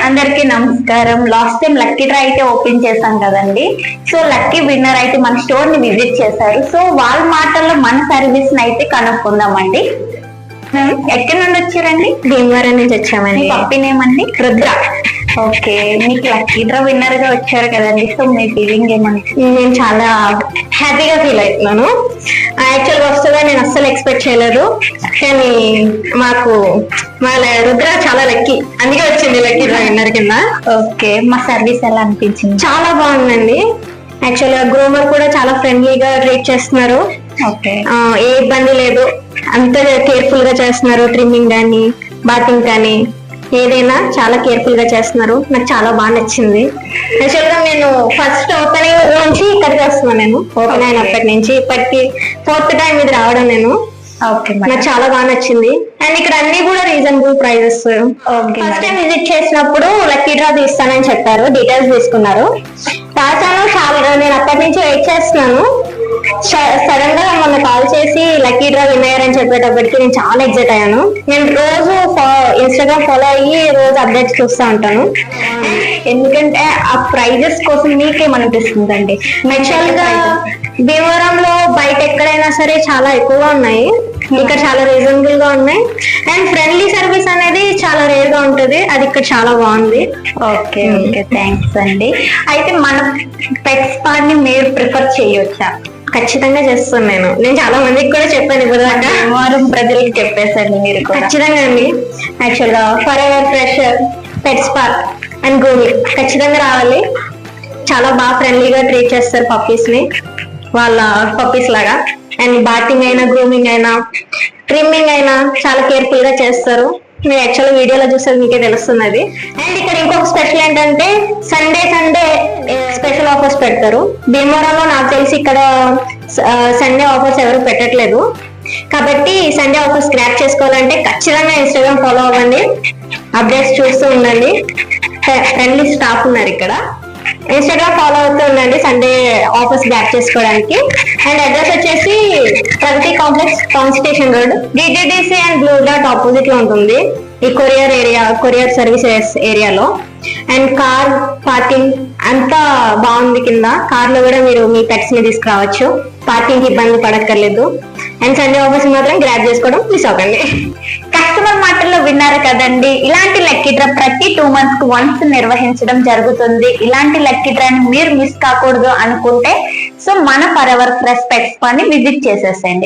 అందరికి నమస్కారం. Last time lucky draw అయితే ఓపెన్ చేశాం కదండి. సో లక్కీ విన్నర్ అయితే మన స్టోర్ ని విజిట్ చేశారు. సో వాళ్ళ మాటల్లో మన సర్వీస్ ని అయితే కనుక్కుందామండి. ఎక్కడి నుండి వచ్చారండి? భీమవరం నుంచి వచ్చామండి. పప్పి నేమ్ అండి? రుద్ర. ఓకే, మీకు లక్కీ డ్రా విన్నర్ గా వచ్చారు కదండి. సో మీ ఫీలింగ్ ఏమండి? నేను చాలా హ్యాపీగా ఫీల్ అవుతున్నాను. యాక్చువల్ గా వస్తుందా నేను అస్సలు ఎక్స్పెక్ట్ చేయలేదు, కానీ మాకు మా రుద్ర చాలా లక్కీ, అందుకే వచ్చింది లక్కీ డ్రా విన్నర్ కింద. ఓకే, మా సర్వీస్ ఎలా అనిపించింది? చాలా బాగుందండి. యాక్చువల్ గా గ్రూమర్ కూడా చాలా ఫ్రెండ్లీగా ట్రీట్ చేస్తున్నారు. ఓకే, ఏ ఇబ్బంది లేదు, అంత కేర్ఫుల్ గా చేస్తున్నారు. ట్రిమ్మింగ్ కానీ బాతింగ్ కానీ ఏదైనా చాలా కేర్ఫుల్ గా చేస్తున్నారు. నాకు చాలా బాగా నచ్చింది. యాక్చువల్ గా నేను ఫస్ట్ ఓపెనింగ్ నుంచి ఇక్కడికి వస్తున్నాను. నేను ఓపెన్ అయినప్పటి నుంచి ఇప్పటికి 4th టైం ఇది రావడం నేను. నాకు చాలా బాగా నచ్చింది. అండ్ ఇక్కడ అన్ని కూడా reasonable prices. First time visit చేసినప్పుడు లక్కీ డ్రా తీస్తానని చెప్పారు, డీటెయిల్స్ తీసుకున్నారు. రాసాను, చాలా నేను అప్పటి నుంచి వెయిట్ చేస్తున్నాను. సడన్ గా మొన్న కాల్ చేసి లక్కీ డ్రా విన్నర్ అని చెప్పేటప్పటికి నేను చాలా ఎక్సైట్ అయ్యాను. నేను రోజు ఇన్స్టాగ్రామ్ ఫాలో అయ్యి రోజు అప్డేట్స్ చూస్తూ ఉంటాను. ఎందుకంటే ఆ ప్రైజెస్ కోసం మీకేమనిపిస్తుందండి? యాక్చువల్ గా భీమవరంలో బయట ఎక్కడైనా సరే చాలా ఎక్కువగా ఉన్నాయి, ఇక్కడ చాలా రీజనబుల్ గా ఉన్నాయి. అండ్ ఫ్రెండ్లీ సర్వీస్ అనేది చాలా రేర్ గా ఉంటది, అది ఇక్కడ చాలా బాగుంది. ఓకే ఓకే, థ్యాంక్స్ అండి. అయితే మన పెట్ స్పా ని మీరు ప్రిఫర్ చేయొచ్చా? ఖచ్చితంగా చేస్తాను. నేను చాలా మందికి కూడా చెప్పాను ఇప్పుడు దాకా. భీమవరం ప్రజలకి చెప్పేసండి మీరు కూడా. ఖచ్చితంగా అండి. యాక్చువల్ గా for ever fresh pet spa and grooming ఖచ్చితంగా రావాలి. చాలా బాగా ఫ్రెండ్లీగా ట్రీట్ చేస్తారు పప్పీస్ ని, వాళ్ళ పప్పీస్ లాగా. అండ్ బాతింగ్ అయినా గ్రూమింగ్ అయినా ట్రిమ్మింగ్ అయినా చాలా కేర్ఫుల్ గా చేస్తారు. మీరు యాక్చువల్ వీడియోలో చూస్తే మీకే తెలుస్తున్నది. అండ్ ఇక్కడ ఇంకొక స్పెషల్ ఏంటంటే సండే స్పెషల్ ఆఫర్స్ పెడతారు. భీమవరంలో నాకు తెలిసి ఇక్కడ సండే ఆఫర్స్ ఎవరు పెట్టట్లేదు, కాబట్టి సండే ఆఫర్స్ గ్రాప్ చేసుకోవాలంటే ఖచ్చితంగా ఇన్స్టాగ్రామ్ ఫాలో అవ్వండి, అప్డేట్స్ చూస్తూ ఉండండి. ఫ్రెండ్లీ స్టాఫ్ ఉన్నారు ఇక్కడ. ఇన్స్టాగ్రామ్ ఫాలో అవుతూ ఉండండి సండే ఆఫర్స్ గ్రాప్ చేసుకోవడానికి. అండ్ అడ్రస్ వచ్చేసి Pragati complex, town station road, DTDC and blue dot opposite లో ఉంటుంది. ఈ కొరియర్ సర్వీసెస్ ఏరియాలో. అండ్ కార్ పార్కింగ్ అంతా బాగుంది. కింద కార్ లో కూడా మీరు మీ పెట్స్ ని తీసుకురావచ్చు, పార్కింగ్ ఇబ్బంది పడక్కర్లేదు. అండ్ సండే ఆఫర్స్ మాత్రం గ్రాప్ చేసుకోవడం మిస్ అవ్వకండి. కస్టమర్ మాటల్లో విన్నారు కదండి. ఇలాంటి లక్కీ డ్రా ప్రతి 2 months కు వన్స్ నిర్వహించడం జరుగుతుంది. ఇలాంటి లక్కీ డ్రాని మీరు మిస్ కాకూడదు అనుకుంటే సో మన for ever fresh pet spa ని విజిట్ చేసేసేయండి.